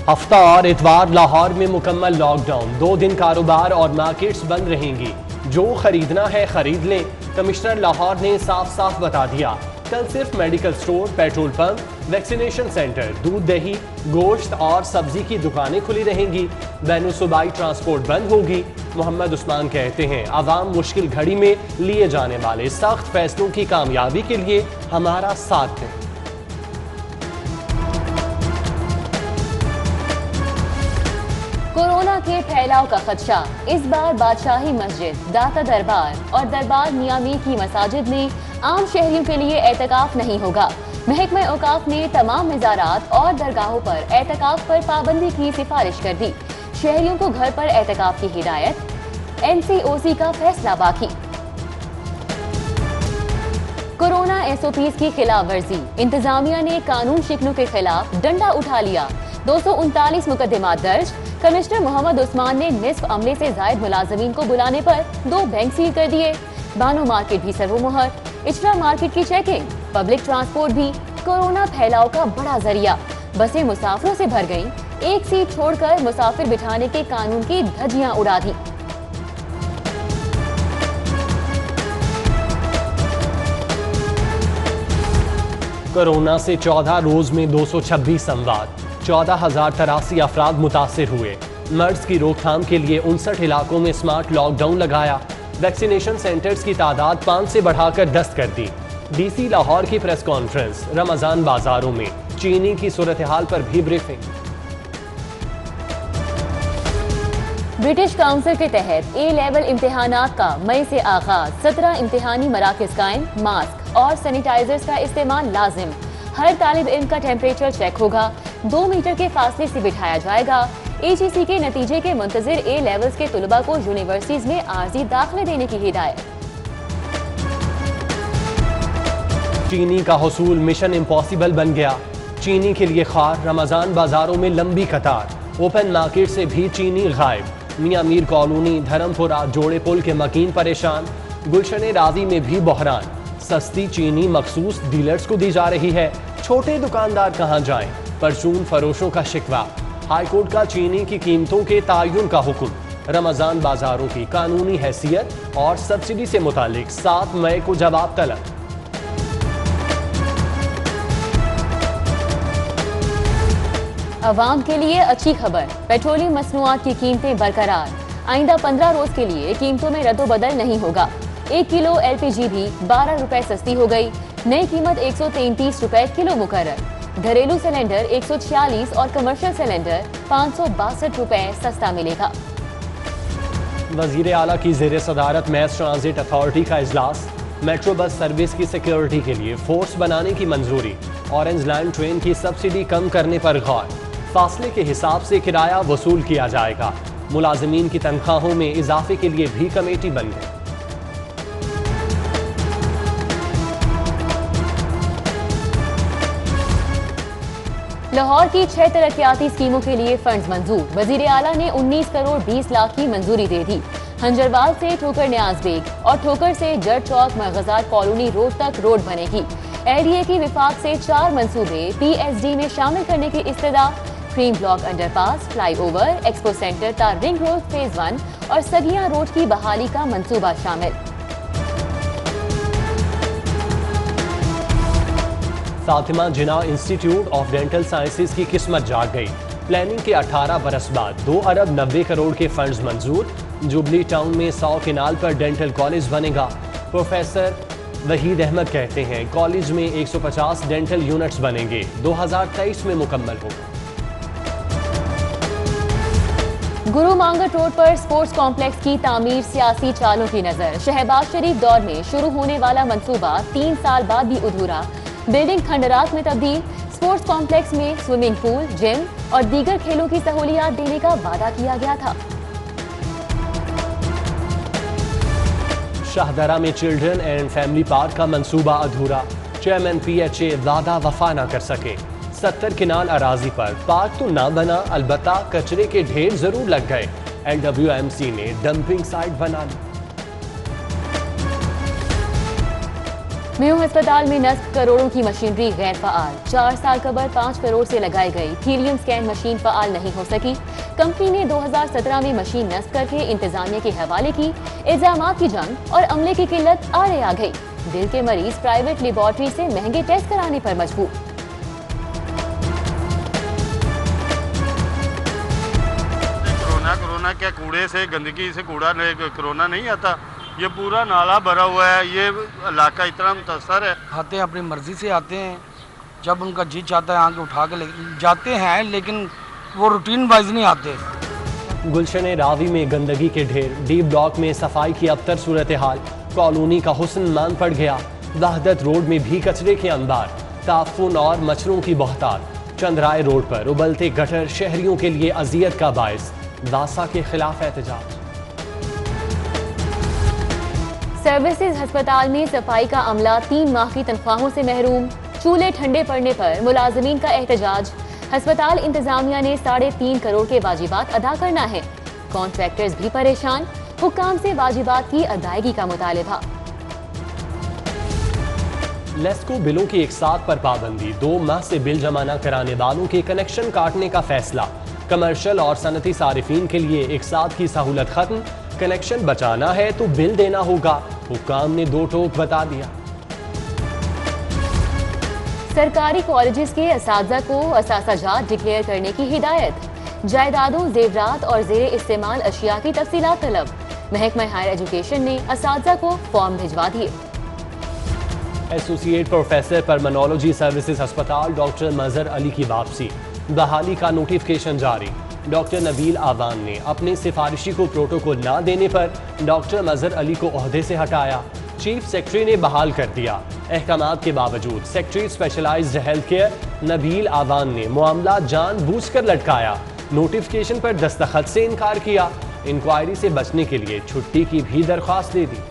ہفتہ اور اتوار لاہور میں مکمل لاک ڈاؤن، 2 دن کاروبار اور مارکیٹس بند رہیں گی، جو خریدنا ہے خرید لیں۔ کمشنر لاہور نے صاف صاف بتا دیا، کل صرف medical store, petrol pump, vaccination centre, دودھ دہی، گوشت اور سبزی کی دکانیں کھلی رہیں گی، بین الصوبائی ٹرانسپورٹ بند ہوگی۔ محمد عثمان کہتے ہیں، عوام مشکل گھڑی میں لیے جانے والے سخت فیصلوں کی کامیابی کے لیے ہمارا ساتھ دیں۔ کورونا کے پھیلاؤ کا خدشہ، اس بار بادشاہی مسجد، داتا دربار اور دربار میاں میر کی مساجد میں عام شہریوں کے لیے اعتکاف نہیں ہوگا۔ محکمہ اوقاف نے تمام مزارات اور درگاہوں پر اعتکاف پر پابندی کی سفارش کر دی۔ شہریوں کو گھر پر اعتکاف کی ہدایت، NCOC کا فیصلہ باقی۔ کورونا SOPs کی خلاف ورزی، انتظامیہ نے قانون شکنوں کے خلاف ڈنڈا اٹھا لیا، 239 مقدمات درج۔ کمشنر محمد عثمان نے نصف عملے سے زائد ملازمین کو بلانے پر 2 بینک سیل کر دیے۔ بانو مارکیٹ بھی سرو مہر، اچرا مارکیٹ کی چیکنگ۔ پبلک ٹرانسپورٹ بھی کورونا پھیلاؤ کا بڑا ذریعہ، بسیں مسافروں سے بھر گئیں، ایک سیٹ چھوڑ کر مسافر بٹھانے کے قانون کی دھجیاں اڑا دیں۔ کورونا سے 14 روز میں 226 اموات، 14,083 افراد متاثر ہوئے۔ مرض کی روک تھام کے لیے 59 علاقوں میں سمارٹ لاک ڈاؤن لگایا۔ ویکسینیشن سینٹرز کی تعداد 5 سے بڑھا کر 10 کر دی۔ DC لاہور کی پریس کانفرنس، رمضان بازاروں میں چینی کی صورتحال پر بھی بریفنگ۔ برٹش کاؤنسل کے تحت A لیول امتحانات کا مئی سے آغاز، 17 امتحانی مراکز قائم، ماسک اور سینیٹائزرز کا استعمال لازم۔ ہر طالب علم کا ٹیمپریچر چیک ہوگا، 2 میٹر کے فاصلے سے بٹھایا جائے گا۔ AGC کے نتیجے کے منتظر A لیولز کے طلباء کو یونیورسٹیز میں عارضی داخلے دینے کی ہدایت۔ چینی کا حصول مشن امپاسبل بن گیا، چینی کے لیے خوار، رمضان بازاروں میں لمبی قطار، اوپن مارکیٹ سے بھی چینی غائب۔ میاں میر کالونی، دھرم پورہ، جوڑے پل کے مکین پریشان، گلشن راوی میں بھی بحران، سستی چینی مخصوص ڈیلرز کو دی جا رہی ہے، چھوٹے دکاندار کہاں جائیں؟ پرچون فروشوں کا شکوہ، ہائی کورٹ کا چینی کی قیمتوں کے تعین کا حکم۔ رمضان بازاروں کی قانونی حیثیت اور سبسڈی سے متعلق 7 مئی کو جواب طلب۔ عوام کے لیے اچھی خبر، پیٹرولیم مصنوعات کی قیمتیں برقرار، آئندہ 15 روز کے لیے قیمتوں میں رد و بدل نہیں ہوگا۔ 1 کلو LPG بھی 12 روپے سستی ہو گئی، نئی قیمت 133 روپے کلو مقرر۔ گھریلو سلنڈر 146 اور کمرشل سلنڈر 562 روپے سستا ملے گا۔ وزیر اعلیٰ کی زیر صدارت میس ٹرانزٹ اتھارٹی کا اجلاس، میٹرو بس سروس کی سیکیورٹی کے لیے فورس بنانے کی منظوری، اورنج لائن ٹرین کی سبسڈی کم کرنے پر غور، فاصلے کے حساب سے کرایہ وصول کیا جائے گا، ملازمین کی تنخواہوں میں اضافے کے لیے بھی کمیٹی بن گئی۔ لاہور کی 6 ترقیاتی اسکیموں کے لیے فنڈز منظور، وزیر اعلیٰ نے 19 کروڑ 20 لاکھ کی منظوری دے دی۔ ہنجروال سے ٹھوکر نیاز بیگ اور ٹھوکر سے جٹ چوک مغزار کالونی روڈ تک روڈ بنے گی۔ LDA کی وفاق سے 4 منصوبے PSD میں شامل کرنے کی استدعا، کریم بلاک انڈر پاس، فلائی اوور، ایکسپو سینٹر تا رنگ روڈ فیز 1 اور سگیاں روڈ کی بحالی کا منصوبہ شامل۔ فاطمہ جناح انسٹیٹیوٹ آف ڈینٹل سائنسز کی قسمت جاگ گئی، پلاننگ کے 18 برس بعد 2 ارب 90 کروڑ کے فنڈز منظور۔ جوبلی ٹاؤن میں 100 کنال پر ڈینٹل کالج بنے گا۔ پروفیسر وحید احمد کہتے ہیں، کالج میں 150 ڈینٹل یونٹس بنیں گے، 2023 میں مکمل ہوگا۔ گرو مانگٹ روڈ پر سپورٹس کمپلیکس کی تعمیر سیاسی چالوں کی نظر، شہباز شریف دور میں شروع ہونے والا منصوبہ 3 سال بعد بھی ادھورا، بلڈنگ کھنڈرات میں تبدیل۔ سپورٹس کمپلیکس میں سوئمنگ پول، جم اور دیگر کھیلوں کی سہولیات دینے کا وعدہ کیا گیا تھا۔ شاہدرہ میں چلڈرن اینڈ فیملی پارک کا منصوبہ ادھورا، چیئرمین PHA وعدہ وفا نہ کر سکے۔ 70 کنال اراضی پر پارک تو نہ بنا، البتہ کچرے کے ڈھیر ضرور لگ گئے، LWMC نے ڈمپنگ سائٹ بنا لی۔ मेयो अस्पताल में नस्ब करोड़ों की मशीनरी गैर फ़ाल। 4 साल कबल 5 करोड़ से लगाई गई थीलियम स्कैन मशीन फ़ाल नहीं हो सकी। कंपनी ने 2017 में मशीन नस्ब करके इंतजामिया के हवाले की। इल्जामात की जंग और अमले की किल्लत आड़े आ गई। दिल के मरीज प्राइवेट लेबॉर्ट्री से महंगे टेस्ट कराने पर मजबूर। कोरोना क्या कूड़े से, गंदगी से कूड़ा कोरोना नहीं आता। ये पूरा नाला भरा हुआ है, ये इलाका इतना मुतासर है। आते हैं अपनी मर्जी से आते हैं, जब उनका जी चाहता है आके उठा के जाते हैं, लेकिन वो रूटीन वाइज नहीं आते। गुलशन रावी में गंदगी के ढेर, डी ब्लॉक में सफाई की अबतर सूरत हाल, कॉलोनी का हुस्न मान पड़ गया। वहदत रोड में भी कचरे के अंबार, ताफुन और मच्छरों की बहतार। चंद्राय रोड पर उबलते गटर शहरियों के लिए अजियत का बायस। दासा के खिलाफ एहतजाज। सर्विसेज अस्पताल में सफाई का अमला 3 माह की तनख्वाहों से महरूम। चूल्हे ठंडे पड़ने पर मुलाजमीन का एहतजाज। अस्पताल इंतजामिया ने 3.5 करोड़ के वाजिबात अदा करना है। कॉन्ट्रैक्टर्स भी परेशान। हुक्काम से वाजिबात की अदायगी का मुतालिबा। लेस्को बिलों की एक साथ पर पाबंदी। 2 माह से बिल जमा न कराने वालों के कनेक्शन काटने का फैसला। कमर्शियल और सनती सारिफीन के लिए एक साथ की सहूलत खत्म। कनेक्शन बचाना है तो बिल देना होगा। हुक्काम ने 2 टोक बता दिया। सरकारी कॉलेजेस के असातिज़ा को असातिज़ात डिक्लेयर करने की हिदायत। जायदादों, जेवरात और जेर इस्तेमाल अशिया की तफसीलात तलब। महकमा हायर एजुकेशन ने असातिज़ा को फॉर्म भिजवा दिए। एसोसिएट प्रोफेसर परमानोलॉजी सर्विसेज अस्पताल डॉक्टर मजहर अली की वापसी। बहाली का नोटिफिकेशन जारी। डॉक्टर नबील आवान ने अपने सिफारिशी को प्रोटोकॉल ना देने पर डॉक्टर मजहर अली को ओहदे से हटाया। चीफ सेक्रेटरी ने बहाल कर दिया। अहकामात के बावजूद secretary specialised health care Nabeel Awan ने मामला जानबूझकर लटकाया। नोटिफिकेशन पर दस्तखत से इनकार किया। इंक्वायरी से बचने के लिए छुट्टी की भी दरख्वास्त दे दी।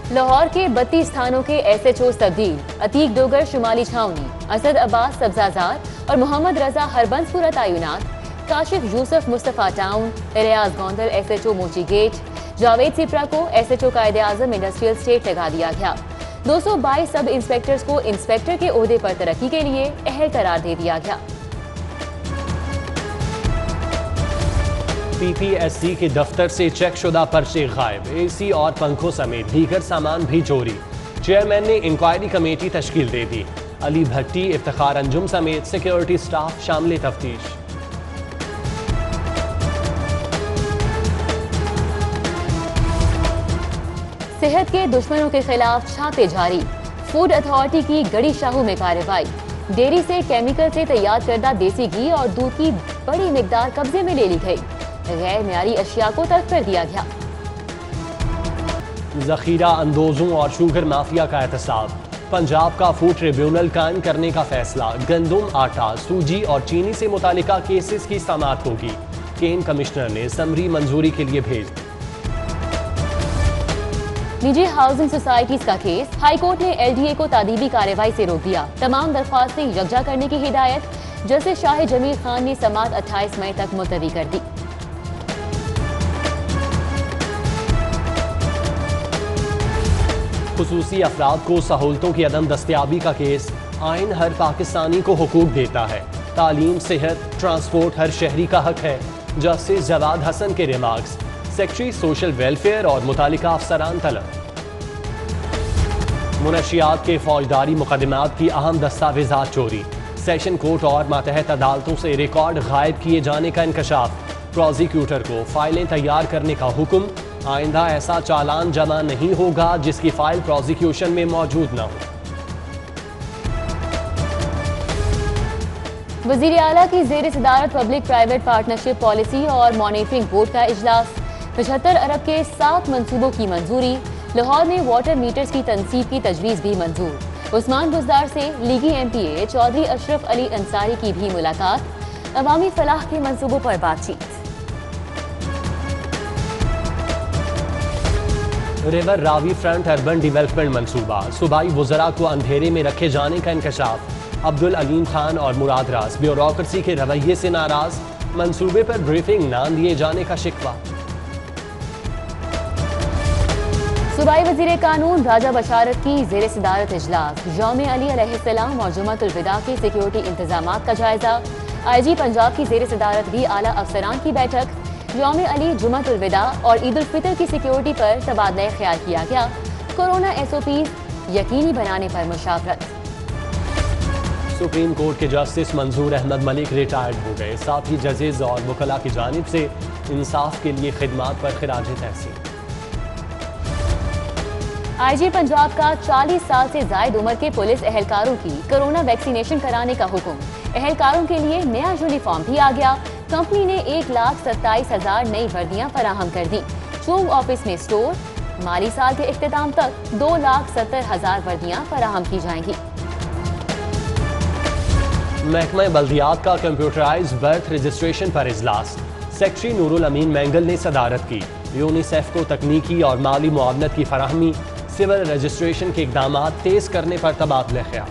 लाहौर के 32 थानों के SHO तब्दील। अतीक डोगर शुमाली छावनी, असद अब्बास सब्जाजार और मोहम्मद रजा हरबंसपुरा तैनात। काशिफ यूसुफ मुस्तफ़ा टाउन, इलियास गोंदल SHO मोची गेट। जावेद सिप्रा को SHO कायदे आज़म इंडस्ट्रियल स्टेट लगा दिया गया। 222 सब इंस्पेक्टर्स को इंस्पेक्टर के ओहदे पर तरक्की के लिए अहल करार दे दिया गया। PPSC के दफ्तर से चेक शुदा पर्चे गायब। AC और पंखों समेत दीगर सामान भी चोरी। चेयरमैन ने इंक्वायरी कमेटी तश्कील दे दी। अली भट्टी, इफ्तिखार अंजुम समेत सिक्योरिटी स्टाफ शामिल तफ्तीश। सेहत के दुश्मनों के खिलाफ छापे जारी। फूड अथॉरिटी की गड़ी शाहू में कार्रवाई। डेयरी से केमिकल से तैयार करदा देसी घी और दूध की बड़ी मिकदार कब्जे में ले ली गई। गैर मियारी अशिया को तर्क कर दिया गया। जखीरा अंदोजों और शुगर माफिया का एहतसाब। पंजाब का फूड ट्रिब्यूनल कायम करने का फैसला। गंदम, आटा, सूजी और चीनी से मुतालिका केसेस की समाअत होगी। केन कमिश्नर ने समरी मंजूरी के लिए भेज दी। निजी हाउसिंग सोसाइटीज का केस। हाई कोर्ट ने LDA को तादीबी कार्रवाई से रोक दिया। तमाम दरख्वास्तें यकजा करने की हिदायत। जस्टिस शाह जमील खान ने समाअत 28 मई तक मुलतवी कर दी। खुसूसी अफराद को सहूलतों की अदम दस्तयाबी का केस। आइन हर पाकिस्तानी को हुकूक देता है। तालीम, सेहत, ट्रांसपोर्ट हर शहरी का हक है। जस्टिस जवाद हसन के रिमार्क्स। सेक्रेटरी सोशल वेलफेयर और मुतालिका अफसरान तलब। मुनशियात के फौजदारी मुकदमात की अहम दस्तावेजात चोरी। सेशन कोर्ट और मातहत अदालतों से रिकॉर्ड गायब किए जाने का इंकशाफ। प्रोसिक्यूटर को फाइलें तैयार करने का हुक्म। आइंदा ऐसा चालान जमा नहीं होगा जिसकी फाइल प्रोसिक्यूशन में मौजूद न हो। वज़ीर आला की ज़ेर सदारत पब्लिक प्राइवेट पार्टनरशिप पॉलिसी और मॉनिटरिंग बोर्ड का इजलास। 75 अरब के 7 मंसूबों की मंजूरी। लाहौर में वाटर मीटर्स की तनसीब की तजवीज़ भी मंजूर। उस्मान बुज़दार से लीगी MPA चौधरी अशरफ अली अंसारी की भी मुलाकात। अवामी फलाह के मंसूबों पर बातचीत। River Ravi front urban development मंसूबा। सूबाई वुज़रा को अंधेरे में रखे जाने का इंकशाफ। अब्दुल अलीम खान और मुराद रास ब्यूरोक्रेसी के रवैये से नाराज। मंसूबे पर ब्रीफिंग न दिए जाने का शिकवा। सूबाई वज़ीर कानून राजा बशारत की ज़ेर सदारत इजलास, यौम अली अलैहिस्सलाम और जुम्मतुल विदा के सिक्योरिटी इंतजामात का जायजा। IG पंजाब की ज़ेर सदारत भी आला अफसरान की बैठक। यौम अली, जुम्मतुल विदा और ईद उल फितर की सिक्योरिटी पर तबादला ख्याल किया गया। कोरोना SOPs यकीनी बनाने पर मुशावरत। सुप्रीम कोर्ट के जस्टिस मंजूर अहमद मलिक रिटायर्ड हो गए। साथ ही जजेज और वकला की जानिब से इंसाफ के लिए खिदमात पर खिराज तहसीन। IG पंजाब का 40 साल से जायद उम्र के पुलिस एहलकारों की कोरोना वैक्सीनेशन कराने का हुक्म। एहलकारों के लिए नया यूनिफॉर्म भी आ गया। कंपनी ने 1,27,000 नई वर्दियां फराहम कर दी। चूंग ऑफिस में स्टोर, माली साल के इख्तिताम तक 2,70,000 वर्दियां फराहम की जाएंगी। महकमा बल्दियात का कंप्यूटराइज बर्थ रजिस्ट्रेशन पर इजलास। सेक्रेटरी नूरुल अमीन मैंगल ने सदारत की। यूनिसेफ को तकनीकी और माली मुआवनत की फराहमी, सिविल रजिस्ट्रेशन के इकदाम तेज करने पर तबादला ख्याल।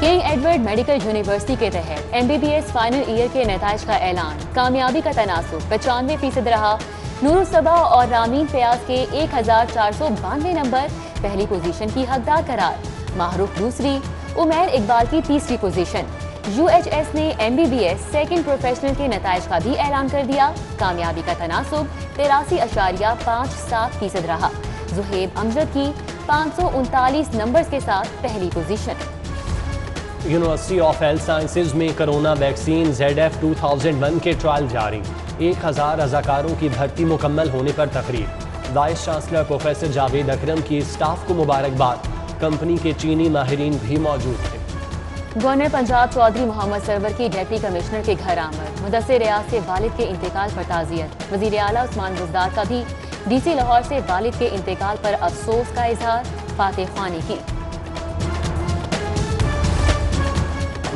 किंग एडवर्ड मेडिकल यूनिवर्सिटी के तहत MBBS फाइनल ईयर के नताइज का ऐलान। कामयाबी का तनासुब 95% रहा। नूरुसबा और रामीन फयाज के 1492 नंबर पहली पोजीशन की हकदार करार। माहरूफ दूसरी, उमैर इकबाल की तीसरी पोजीशन। UHS ने MBBS सेकंड प्रोफेशनल के नताइज का भी ऐलान कर दिया। कामयाबी का तनासुब 83.57% रहा। जुहेब अमजद की 539 नंबर्स के साथ पहली position. University of health sciences में कोरोना वैक्सीन ZF 2001 के ट्रायल जारी। 1000 रजाकारों की भर्ती मुकम्मल होने पर तकरीर। वाइस चांसलर प्रोफेसर जावेद अकरम की स्टाफ को मुबारकबाद। कंपनी के चीनी माहिरीन भी मौजूद थे। गवर्नर पंजाब चौधरी मोहम्मद सरवर की डिप्टी कमिश्नर के घर आमद। मुदस्सिर रियाज से वालिद के इंतकाल पर ताज़ियत। वज़ीर आला उस्मान बुज़दार का भी DC लाहौर से वालिद के इंतकाल पर अफसोस का इजहार। फातेह ख्वानी की।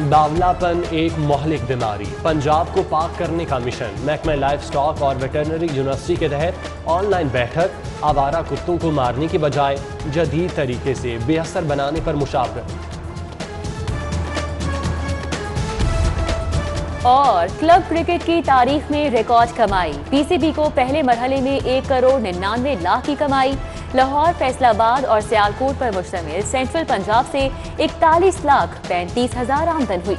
बावलापन एक मोहलिक बीमारी, पंजाब को पाक करने का मिशन। महकमा लाइफ स्टॉक और वेटरनरी यूनिवर्सिटी के तहत ऑनलाइन बैठक। आवारा कुत्तों को मारने की बजाय जदीद तरीके से बेअसर बनाने पर मुशावरत। और क्लब क्रिकेट की तारीख में रिकॉर्ड कमाई। PCB को पहले मरहले में 1,99,00,000 की कमाई। लाहौर, फैसलाबाद और सियालकोट पर मुश्तमिल सेंट्रल पंजाब से 41,35,000 आमदन हुई।